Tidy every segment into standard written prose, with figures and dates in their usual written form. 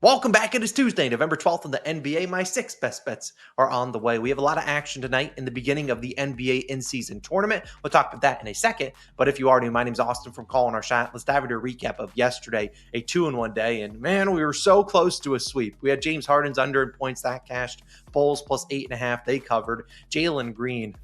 Welcome back. It is Tuesday, November 12th in the NBA. My 6 best bets are on the way. We have a lot of action tonight in the beginning of the NBA in-season tournament. We'll talk about that in a second. But if you already, my name's Austin from Calling Our Shot. Let's dive into a recap of yesterday, a 2-in-1 day. And man, we were so close to a sweep. We had James Harden's under in points that cashed. Bulls plus 8.5. They covered. Jalen Green.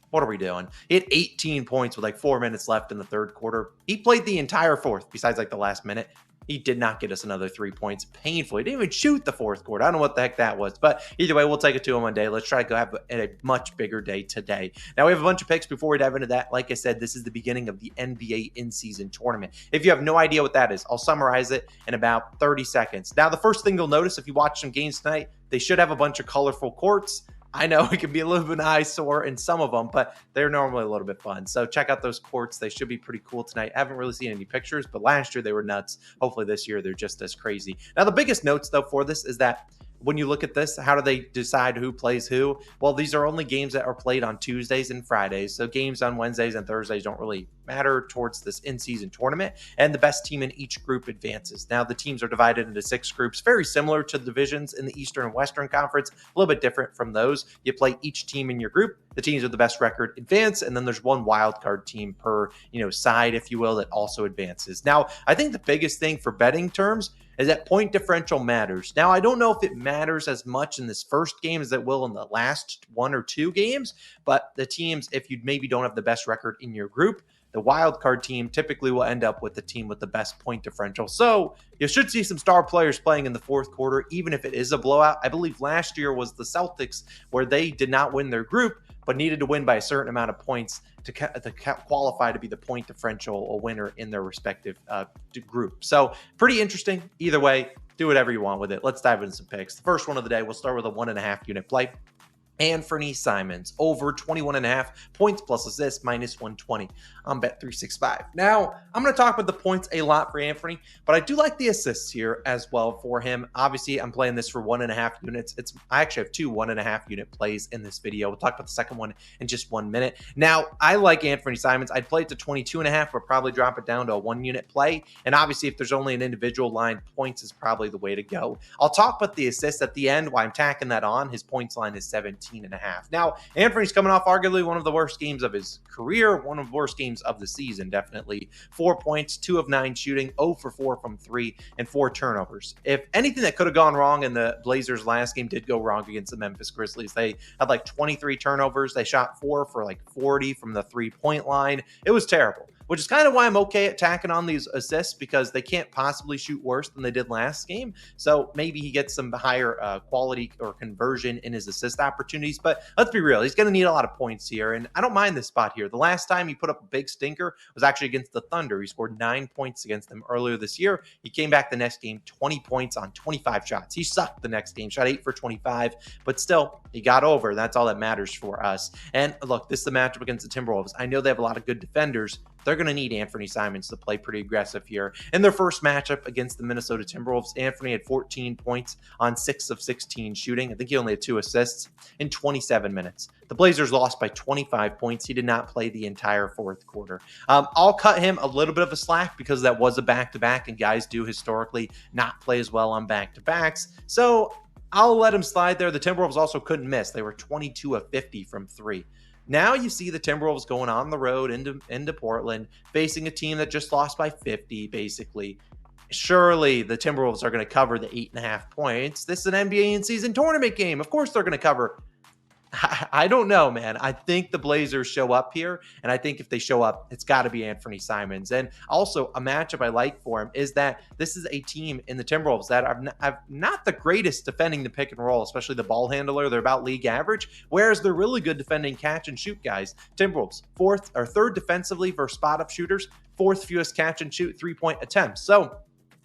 What are we doing? He had 18 points with like 4 minutes left in the third quarter. He played the entire fourth, besides like the last minute. He did not get us another 3 points. Painfully. He didn't even shoot the fourth quarter. I don't know what the heck that was. But either way, we'll take a 2-in-1 day. Let's try to go have a much bigger day today. Now, we have a bunch of picks before we dive into that. Like I said, this is the beginning of the NBA in-season tournament. If you have no idea what that is, I'll summarize it in about 30 seconds. Now, the first thing you'll notice if you watch some games tonight, they should have a bunch of colorful courts. I know it can be a little bit of an eyesore in some of them, but they're normally a little bit fun. So check out those courts. They should be pretty cool tonight. I haven't really seen any pictures, but last year they were nuts. Hopefully this year they're just as crazy. Now, the biggest notes, though, for this is that when you look at this, how do they decide who plays who? Well, these are only games that are played on Tuesdays and Fridays. So games on Wednesdays and Thursdays don't really matter towards this in-season tournament. And the best team in each group advances. Now, the teams are divided into 6 groups, very similar to divisions in the Eastern and Western Conference, a little bit different from those. You play each team in your group. The teams with the best record advance, and then there's one wild card team per, side, if you will, that also advances. Now, I think the biggest thing for betting terms is that point differential matters. Now, I don't know if it matters as much in this first game as it will in the last 1 or 2 games, but the teams, if you maybe don't have the best record in your group, the wild card team typically will end up with the team with the best point differential. So you should see some star players playing in the fourth quarter, even if it is a blowout. I believe last year was the Celtics, where they did not win their group, but needed to win by a certain amount of points to qualify to be the point differential winner in their respective group. So pretty interesting. Either way, do whatever you want with it. Let's dive into some picks. The first one of the day, we'll start with a 1.5 unit play. Anthony Simons over 21.5 points plus assists minus 120 on Bet365. Now, I'm going to talk about the points a lot for Anthony, but I do like the assists here as well for him. Obviously, I'm playing this for 1.5 units. I actually have 2 1.5 unit plays in this video. We'll talk about the second one in just 1 minute. Now, I like Anthony Simons. I'd play it to 22.5, but probably drop it down to a 1 unit play. And obviously, if there's only an individual line, points is probably the way to go. I'll talk about the assists at the end while I'm tacking that on. His points line is 17.5. Now, Anthony's coming off arguably one of the worst games of his career, one of the worst games of the season, definitely. 4 points, 2 of 9 shooting, 0 for 4 from 3, and 4 turnovers. If anything that could have gone wrong in the Blazers' last game did go wrong against the Memphis Grizzlies, they had like 23 turnovers. They shot 4 for like 40 from the 3-point line. It was terrible, which is kind of why I'm okay at tacking on these assists, because they can't possibly shoot worse than they did last game. So maybe he gets some higher quality or conversion in his assist opportunities. But let's be real, he's going to need a lot of points here. And I don't mind this spot here. The last time he put up a big stinker was actually against the Thunder. He scored 9 points against them earlier this year. He came back the next game, 20 points on 25 shots. He sucked the next game, shot 8 for 25, but still, he got over. That's all that matters for us. And look, this is the matchup against the Timberwolves. I know they have a lot of good defenders. They're going to need Anthony Simons to play pretty aggressive here. In their first matchup against the Minnesota Timberwolves, Anthony had 14 points on 6 of 16 shooting. I think he only had 2 assists in 27 minutes. The Blazers lost by 25 points. He did not play the entire fourth quarter. I'll cut him a little bit of a slack because that was a back-to-back, and guys do historically not play as well on back-to-backs. So I'll let him slide there. The Timberwolves also couldn't miss. They were 22 of 50 from 3. Now you see the Timberwolves going on the road into Portland, facing a team that just lost by 50, basically. Surely the Timberwolves are going to cover the 8.5 points. This is an NBA in-season tournament game. Of course they're going to cover. I don't know, man. I think the Blazers show up here, and I think if they show up, it's got to be Anthony Simons. And also, a matchup I like for him is that this is a team in the Timberwolves that are not the greatest defending the pick and roll, especially the ball handler. They're about league average, whereas they're really good defending catch and shoot guys. Timberwolves, 3rd defensively for spot-up shooters, 4th fewest catch and shoot 3-point attempts. So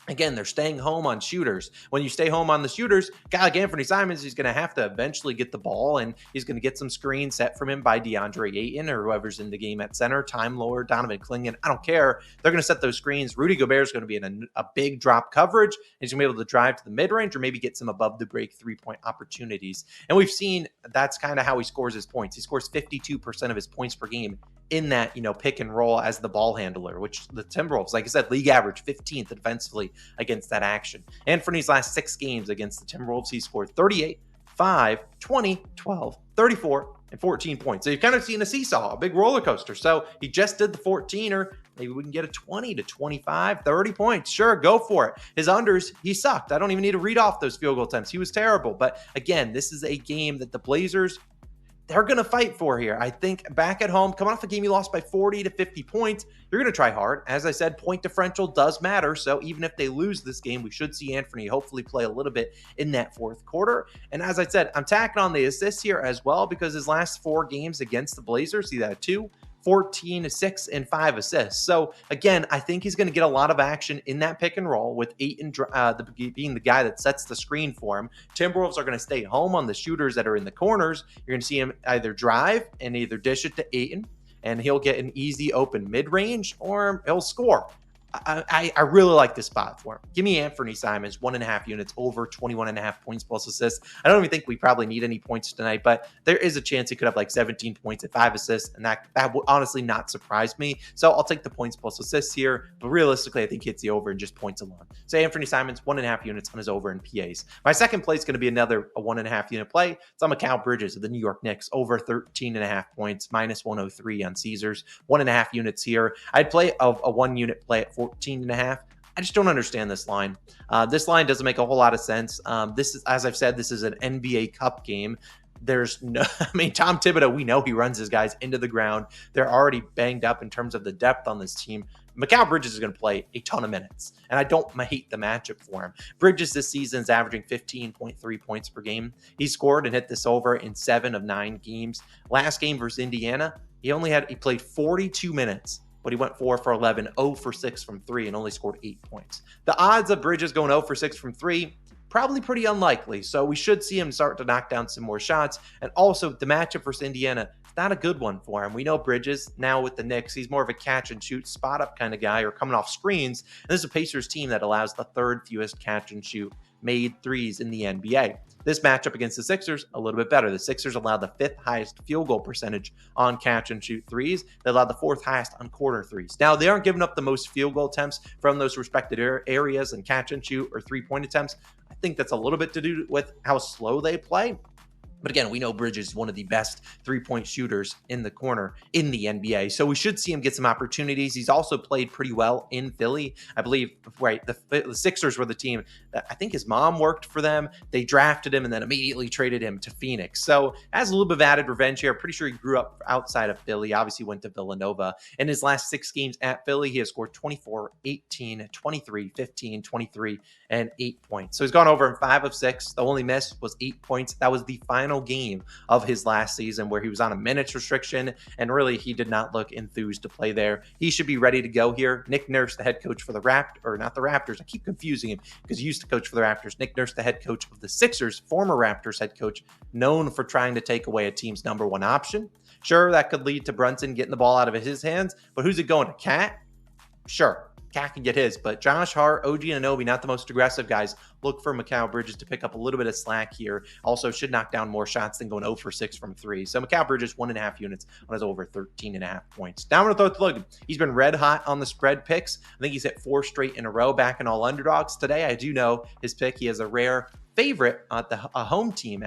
again, they're staying home on shooters. When you stay home on the shooters, a guy like Anthony Simons, he's going to have to eventually get the ball, and he's going to get some screens set from him by DeAndre Ayton or whoever's in the game at center, Time Lord, Donovan Clingan. I don't care. They're going to set those screens. Rudy Gobert is going to be in a big drop coverage. He's going to be able to drive to the mid-range or maybe get some above the break 3-point opportunities. And we've seen that's kind of how he scores his points. He scores 52% of his points per game in that, pick and roll as the ball handler, which the Timberwolves, like I said, league average 15th defensively against that action. Anthony's last 6 games against the Timberwolves, he scored 38, 5, 20, 12, 34, and 14 points. So you've kind of seen a seesaw, a big roller coaster. So he just did the 14er. Maybe we can get a 20 to 25, 30 points. Sure, go for it. His unders, he sucked. I don't even need to read off those field goal attempts. He was terrible. But again, this is a game that the Blazers, they're going to fight for here. I think back at home, coming off a game you lost by 40 to 50 points, you're going to try hard. As I said, point differential does matter. So even if they lose this game, we should see Anthony hopefully play a little bit in that fourth quarter. And as I said, I'm tacking on the assists here as well because his last 4 games against the Blazers, he had 2, 14, 6, and 5 assists. So again, I think he's going to get a lot of action in that pick and roll with Ayton being the guy that sets the screen for him. Timberwolves are going to stay home on the shooters that are in the corners. You're going to see him either drive and either dish it to Ayton, and he'll get an easy open mid-range, or he'll score. I really like this spot for him. Give me Anthony Simons, 1.5 units, over 21.5 points plus assists. I don't even think we probably need any points tonight, but there is a chance he could have like 17 points at 5 assists, and that would honestly not surprise me. So I'll take the points plus assists here, but realistically, I think he hits the over in just points alone. So Anthony Simons, 1.5 units on his over in PAs. My second play is going to be another 1.5 unit play. It's on Mikal Bridges of the New York Knicks, over 13.5 points, minus 103 on Caesars, 1.5 units here. I'd play a 1 unit play at 14.5. I just don't understand this line. This line doesn't make a whole lot of sense. This is, as I've said, this is an NBA Cup game. There's no, Tom Thibodeau, we know he runs his guys into the ground. They're already banged up in terms of the depth on this team. Mikal Bridges is going to play a ton of minutes, and I don't hate the matchup for him. Bridges this season is averaging 15.3 points per game. He scored and hit this over in 7 of 9 games. Last game versus Indiana, he played 42 minutes. But he went 4 for 11, 0 for 6 from 3, and only scored 8 points. The odds of Bridges going 0 for 6 from 3, probably pretty unlikely. So we should see him start to knock down some more shots. And also, the matchup versus Indiana, it's not a good one for him. We know Bridges, now with the Knicks, he's more of a catch-and-shoot, spot-up kind of guy, or coming off screens. And this is a Pacers team that allows the 3rd fewest catch-and-shoot made threes in the NBA. This matchup against the Sixers, a little bit better. The Sixers allowed the 5th highest field goal percentage on catch and shoot threes. They allowed the 4th highest on corner threes. Now, they aren't giving up the most field goal attempts from those respected areas and catch and shoot or 3-point attempts. I think that's a little bit to do with how slow they play. But again, we know Bridges is one of the best 3-point shooters in the corner in the NBA. So we should see him get some opportunities. He's also played pretty well in Philly. I believe, right, the Sixers were the team that I think his mom worked for them. They drafted him and then immediately traded him to Phoenix. So has a little bit of added revenge here. Pretty sure he grew up outside of Philly. Obviously went to Villanova. In his last 6 games at Philly, he has scored 24, 18, 23, 15, 23, and 8 points. So he's gone over in 5 of 6. The only miss was 8 points. That was the final game of his last season where he was on a minutes restriction, and really he did not look enthused to play there. He should be ready to go here. Nick Nurse, the head coach for the Raptors. I keep confusing him because he used to coach for the Raptors. Nick Nurse, the head coach of the Sixers, former Raptors head coach, known for trying to take away a team's number 1 option. Sure, that could lead to Brunson getting the ball out of his hands, but who's it going to? Cat? Sure. Cat can get his, but Josh Hart, OG Anunoby, not the most aggressive guys. Look for Mikal Bridges to pick up a little bit of slack here. Also should knock down more shots than going 0 for 6 from 3. So Mikal Bridges, 1.5 units on his over 13.5 points. Now I'm going to throw it to Logan. He's been red hot on the spread picks. I think he's hit 4 straight in a row back in all underdogs. Today, I do know his pick. He has a rare favorite at a home team,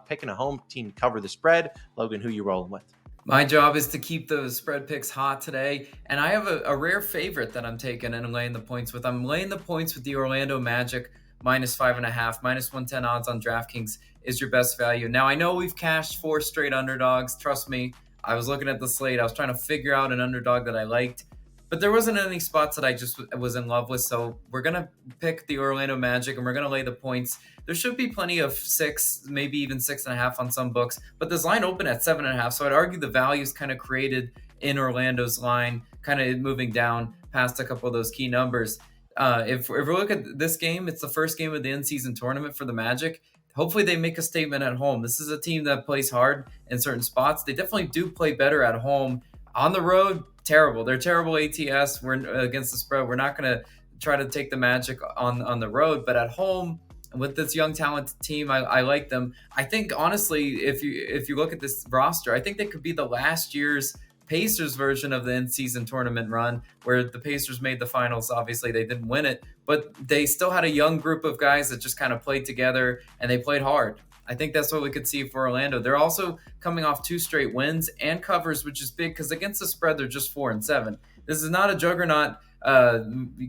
picking a home team to cover the spread. Logan, who you rolling with? My job is to keep those spread picks hot today, and I have a rare favorite that I'm taking and laying the points with. I'm laying the points with the Orlando Magic, minus 5.5, minus 110 odds on DraftKings is your best value. Now, I know we've cashed 4 straight underdogs. Trust me, I was looking at the slate. I was trying to figure out an underdog that I liked, but there wasn't any spots that I just was in love with. So we're going to pick the Orlando Magic, and we're going to lay the points. There should be plenty of 6, maybe even 6.5 on some books, but this line opened at 7.5. So I'd argue the value is kind of created in Orlando's line, kind of moving down past a couple of those key numbers. If we look at this game, it's the first game of the in-season tournament for the Magic. Hopefully they make a statement at home. This is a team that plays hard in certain spots. They definitely do play better at home. On the road, terrible. They're terrible ATS. We're against the spread. We're not going to try to take the Magic on the road, but at home, with this young talented team, I like them. I think honestly, if you look at this roster, I think they could be the last year's Pacers version of the in-season tournament run, where the Pacers made the finals. Obviously, they didn't win it, but they still had a young group of guys that just kind of played together and they played hard. I think that's what we could see for Orlando. They're also coming off 2 straight wins and covers, which is big because against the spread, they're just 4-7. This is not a juggernaut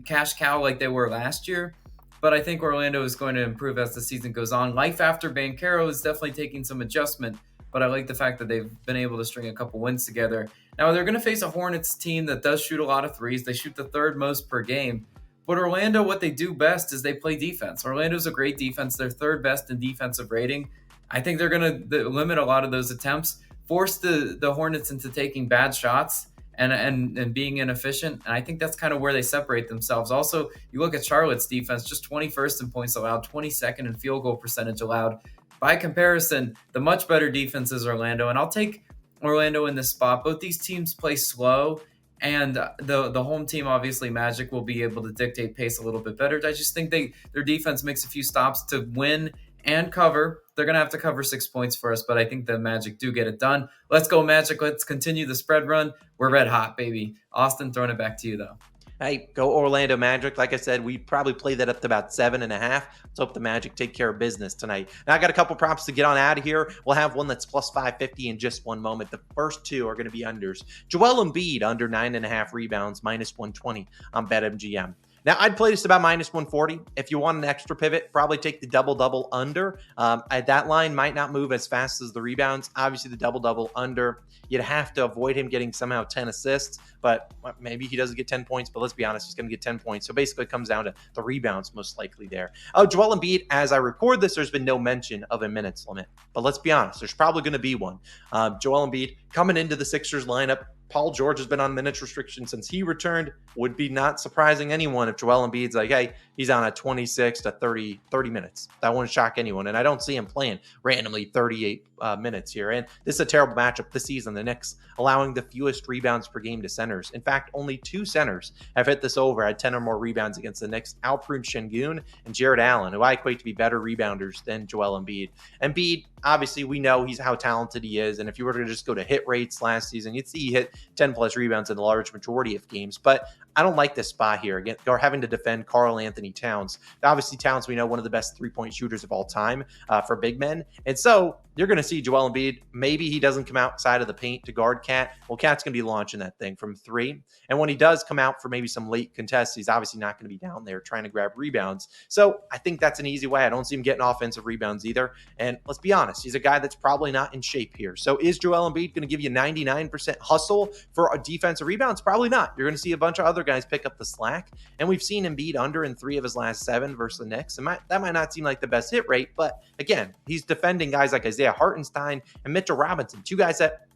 cash cow like they were last year, but I think Orlando is going to improve as the season goes on. Life after Banchero is definitely taking some adjustment, but I like the fact that they've been able to string a couple wins together. Now, they're going to face a Hornets team that does shoot a lot of threes. They shoot the 3rd most per game. But Orlando, what they do best is they play defense. Orlando's a great defense. They're 3rd best in defensive rating. I think they're going to limit a lot of those attempts, force the Hornets into taking bad shots and being inefficient. And I think that's kind of where they separate themselves. Also, you look at Charlotte's defense, just 21st in points allowed, 22nd in field goal percentage allowed. By comparison, the much better defense is Orlando, and I'll take Orlando in this spot. Both these teams play slow, and the home team, obviously, Magic, will be able to dictate pace a little bit better. I just think their defense makes a few stops to win and cover. They're going to have to cover 6 points for us, but I think the Magic do get it done. Let's go, Magic. Let's continue the spread run. We're red hot, baby. Austin, throwing it back to you, though. Hey, go Orlando Magic. Like I said, we probably play that up to about 7.5. Let's hope the Magic take care of business tonight. Now, I got a couple props to get on out of here. We'll have one that's plus 550 in just one moment. The first 2 are going to be unders. Joel Embiid, under 9.5 rebounds, minus 120 on BetMGM. Now, I'd play this about minus 140. If you want an extra pivot, probably take the double-double under. That line might not move as fast as the rebounds. Obviously, the double-double under, you'd have to avoid him getting somehow 10 assists, but maybe he doesn't get 10 points, but let's be honest, he's going to get 10 points. So basically, it comes down to the rebounds most likely there. Oh, Joel Embiid, as I record this, there's been no mention of a minutes limit, but let's be honest, there's probably going to be one. Joel Embiid coming into the Sixers lineup. Paul George has been on minutes restriction since he returned. Would be not surprising anyone if Joel Embiid's like, hey, he's on a 26 to 30 minutes. That wouldn't shock anyone. And I don't see him playing randomly 38 minutes here. And this is a terrible matchup this season. The Knicks allowing the fewest rebounds per game to centers. In fact, only 2 centers have hit this over, had 10 or more rebounds against the Knicks. Alperen Şengün and Jared Allen, who I equate to be better rebounders than Joel Embiid. Embiid, obviously, we know how talented he is. And if you were to just go to hit rates last season, you'd see he hit 10 plus rebounds in the large majority of games. But I don't like this spot here. Again, or having to defend Karl Anthony Towns. Obviously, Towns, we know, one of the best 3-point shooters of all time for big men. And so you're going to see Joel Embiid. Maybe he doesn't come outside of the paint to guard Cat. Well, Cat's going to be launching that thing from 3. And when he does come out for maybe some late contests, he's obviously not going to be down there trying to grab rebounds. So I think that's an easy way. I don't see him getting offensive rebounds either. And let's be honest, he's a guy that's probably not in shape here. So is Joel Embiid going to give you 99% hustle for a defensive rebounds? Probably not. You're going to see a bunch of other guys pick up the slack. And we've seen Embiid under in 3 of his last 7 versus the Knicks. And that might not seem like the best hit rate, but again, he's defending guys like Isaiah Hartenstein and Mitchell Robinson, 2 guys that,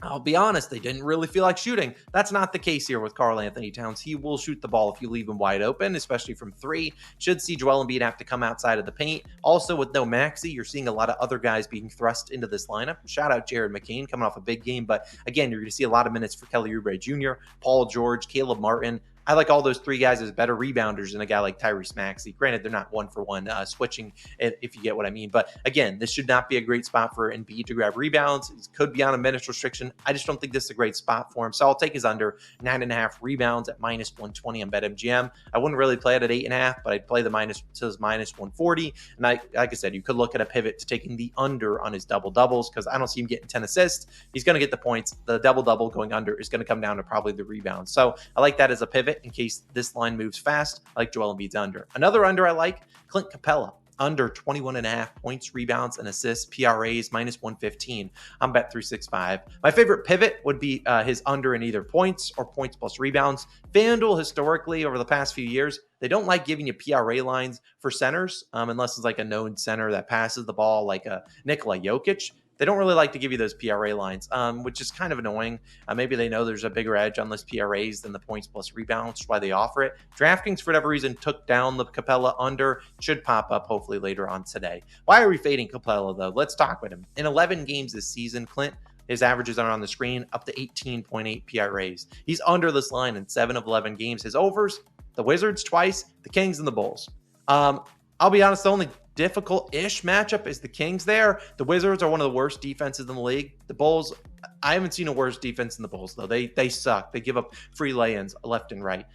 I'll be honest, they didn't really feel like shooting. That's not the case here with Karl Anthony Towns. He will shoot the ball if you leave him wide open, especially from 3. Should see Joel Embiid have to come outside of the paint. Also, with no Maxey, you're seeing a lot of other guys being thrust into this lineup. Shout out Jared McCain coming off a big game. But again, you're going to see a lot of minutes for Kelly Oubre Jr., Paul George, Caleb Martin. I like all those 3 guys as better rebounders than a guy like Tyrese Maxey. Granted, they're not one-for-one switching, if you get what I mean. But again, this should not be a great spot for Embiid to grab rebounds. He could be on a minutes restriction. I just don't think this is a great spot for him. So I'll take his under 9.5 rebounds at minus 120 on BetMGM. I wouldn't really play it at 8.5, but I'd play the minus 140. And like I said, you could look at a pivot to taking the under on his double-doubles because I don't see him getting 10 assists. He's going to get the points. The double-double going under is going to come down to probably the rebounds. So I like that as a pivot in case this line moves fast. I like Joel Embiid's under. Another under I like, Clint Capella. Under 21.5 points, rebounds, and assists, PRAs, minus 115 on Bet365. My favorite pivot would be his under in either points or points plus rebounds. FanDuel, historically, over the past few years, they don't like giving you PRA lines for centers unless it's like a known center that passes the ball like a Nikola Jokic. They don't really like to give you those PRA lines, which is kind of annoying. Maybe they know there's a bigger edge on those PRAs than the points plus rebounds, which is why they offer it. DraftKings, for whatever reason, took down the Capella under. Should pop up hopefully later on today. Why are we fading Capella, though? Let's talk with him. In 11 games this season, Clint, his averages are on the screen, up to 18.8 PRAs. He's under this line in 7 of 11 games. His overs, the Wizards twice, the Kings and the Bulls. I'll be honest, the only difficult-ish matchup is the Kings there. The Wizards are one of the worst defenses in the league. The Bulls, I haven't seen a worse defense than the Bulls, though. They suck. They give up free lay-ins left and right.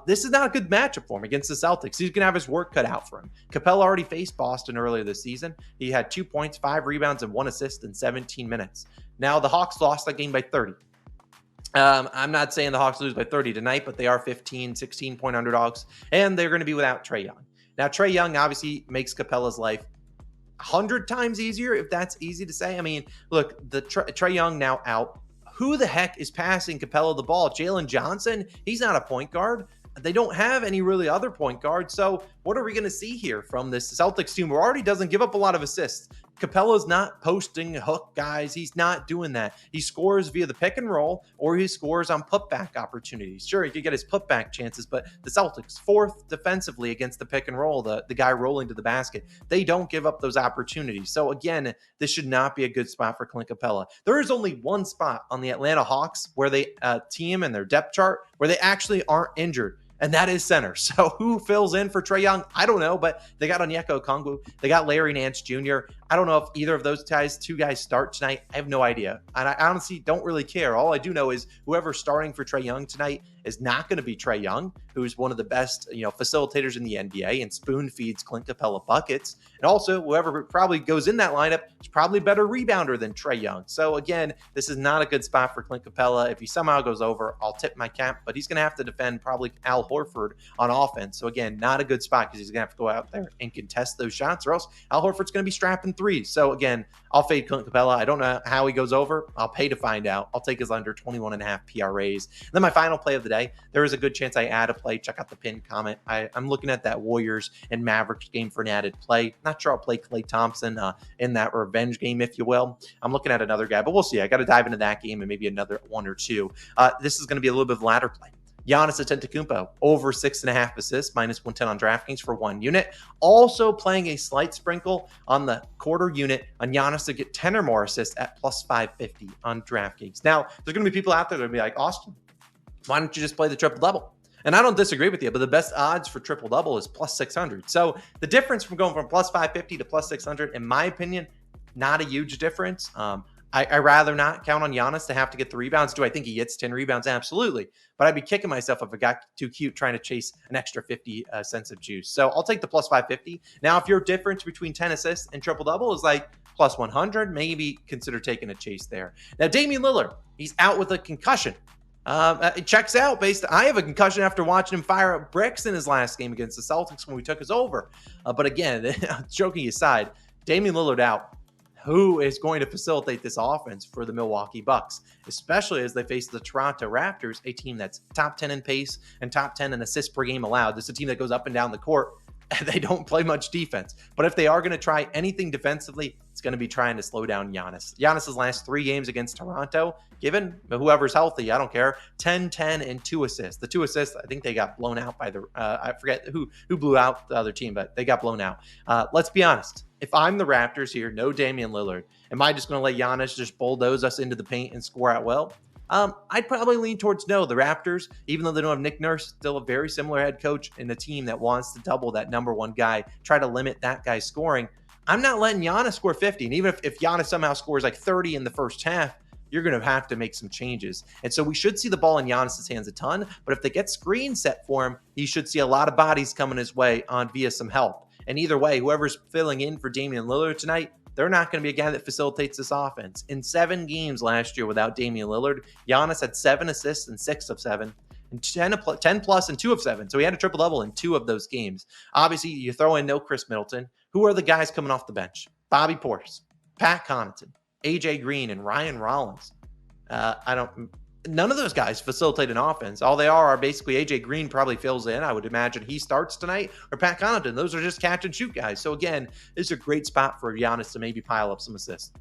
This is not a good matchup for him against the Celtics. He's going to have his work cut out for him. Capella already faced Boston earlier this season. He had 2 points, 5 rebounds, and 1 assist in 17 minutes. Now, the Hawks lost that game by 30. I'm not saying the Hawks lose by 30 tonight, but they are 15, 16-point underdogs, and they're going to be without Trae Young. Now, Trae Young obviously makes Capella's life 100 times easier, if that's easy to say. I mean, look, the Trae Young now out. Who the heck is passing Capella the ball? Jalen Johnson? He's not a point guard. They don't have any really other point guards. So what are we going to see here from this Celtics team, who already doesn't give up a lot of assists? Capella's not posting hook guys. He's not doing that. He scores via the pick and roll, or he scores on putback opportunities. Sure, he could get his putback chances, but the Celtics, 4th defensively against the pick and roll, the guy rolling to the basket. They don't give up those opportunities. So again, this should not be a good spot for Clint Capella. There is only one spot on the Atlanta Hawks where they team in their depth chart where they actually aren't injured, and that is center. So who fills in for Trae Young? I don't know, but they got Onyeka Okongwu. They got Larry Nance Jr. I don't know if either of those two guys start tonight. I have no idea. And I honestly don't really care. All I do know is whoever's starting for Trae Young tonight is not going to be Trae Young, who's one of the best, facilitators in the NBA and spoon feeds Clint Capella buckets. And also, whoever probably goes in that lineup is probably a better rebounder than Trae Young. So again, this is not a good spot for Clint Capella. If he somehow goes over, I'll tip my cap, but he's going to have to defend probably Al Horford on offense. So again, not a good spot because he's going to have to go out there and contest those shots, or else Al Horford's going to be strapping threes. So again, I'll fade Clint Capella. I don't know how he goes over. I'll pay to find out. I'll take his under 21.5 PRAs. And then my final play of the day, there is a good chance I add a play. Check out the pinned comment. I'm looking at that Warriors and Mavericks game for an added play. Not sure I'll play Klay Thompson in that revenge game, if you will. I'm looking at another guy, but we'll see. I got to dive into that game and maybe another one or two. This is going to be a little bit of ladder play. Giannis Antetokounmpo, over 6.5 assists, -110 on DraftKings for 1 unit. Also playing a slight sprinkle on the quarter unit on Giannis to get 10 or more assists at +550 on DraftKings. Now, there's going to be people out there that will be like, Austin, why don't you just play the triple-double? And I don't disagree with you, but the best odds for triple-double is +600. So the difference from going from +550 to +600, in my opinion, not a huge difference. I rather not count on Giannis to have to get the rebounds. Do I think he gets 10 rebounds? Absolutely. But I'd be kicking myself if it got too cute trying to chase an extra 50 cents of juice. So I'll take the +550. Now, if your difference between 10 assists and triple-double is like +100, maybe consider taking a chase there. Now, Damian Lillard, he's out with a concussion. It checks out I have a concussion after watching him fire up bricks in his last game against the Celtics when we took us over. But again, joking aside, Damian Lillard out. Who is going to facilitate this offense for the Milwaukee Bucks, especially as they face the Toronto Raptors, a team that's top 10 in pace and top 10 in assists per game allowed. This is a team that goes up and down the court, and they don't play much defense. But if they are going to try anything defensively, it's going to be trying to slow down Giannis. Giannis's last 3 games against Toronto, given whoever's healthy, I don't care, 10, 10, and 2 assists. The 2 assists, I think they got blown out by I forget who blew out the other team, but they got blown out. Let's be honest. If I'm the Raptors here, no Damian Lillard, am I just going to let Giannis just bulldoze us into the paint and score out well? I'd probably lean towards no. The Raptors, even though they don't have Nick Nurse, still a very similar head coach in a team that wants to double that number one guy, try to limit that guy's scoring. I'm not letting Giannis score 50. And even if Giannis somehow scores like 30 in the first half, you're going to have to make some changes. And so we should see the ball in Giannis's hands a ton. But if they get screens set for him, he should see a lot of bodies coming his way on via some help. And either way, whoever's filling in for Damian Lillard tonight, they're not going to be a guy that facilitates this offense. In 7 games last year without Damian Lillard, Giannis had 7 assists in 6 of 7, and 10 plus in 2 of 7. So he had a triple-double in 2 of those games. Obviously, you throw in no Chris Middleton. Who are the guys coming off the bench? Bobby Portis, Pat Connaughton, AJ Green, and Ryan Rollins. None of those guys facilitate an offense. All they are basically AJ Green probably fills in. I would imagine he starts tonight, or Pat Connaughton. Those are just catch and shoot guys. So again, this is a great spot for Giannis to maybe pile up some assists.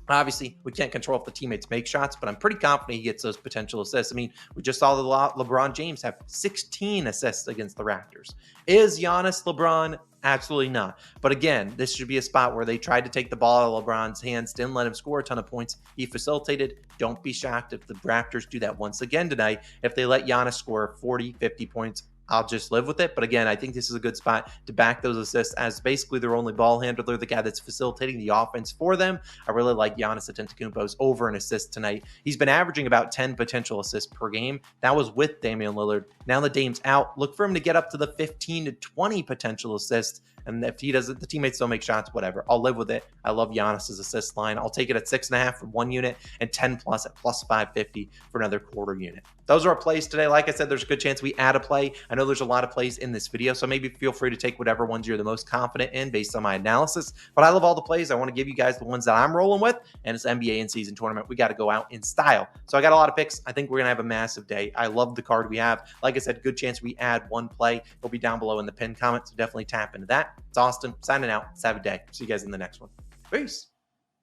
Obviously, we can't control if the teammates make shots, but I'm pretty confident he gets those potential assists. I mean, we just saw LeBron James have 16 assists against the Raptors. Is Giannis LeBron? Absolutely not. But again, this should be a spot where they tried to take the ball out of LeBron's hands, didn't let him score a ton of points. He facilitated. Don't be shocked if the Raptors do that once again tonight, if they let Giannis score 40, 50 points I'll just live with it. But again, I think this is a good spot to back those assists as basically their only ball handler, the guy that's facilitating the offense for them. I really like Giannis Antetokounmpo's over an assist tonight. He's been averaging about 10 potential assists per game. That was with Damian Lillard. Now that Dame's out, look for him to get up to the 15 to 20 potential assists. And if he doesn't, the teammates don't make shots, whatever. I'll live with it. I love Giannis's assist line. I'll take it at 6.5 for one unit and 10 plus at plus 550 for another quarter unit. Those are our plays today. Like I said, there's a good chance we add a play. I know there's a lot of plays in this video, so maybe feel free to take whatever ones you're the most confident in based on my analysis. But I love all the plays. I want to give you guys the ones that I'm rolling with, and it's NBA in-season tournament. We got to go out in style. So I got a lot of picks. I think we're going to have a massive day. I love the card we have. Like I said, good chance we add one play. It'll be down below in the pinned comment, so definitely tap into that. It's Austin signing out. Let's have a day. See you guys in the next one. Peace.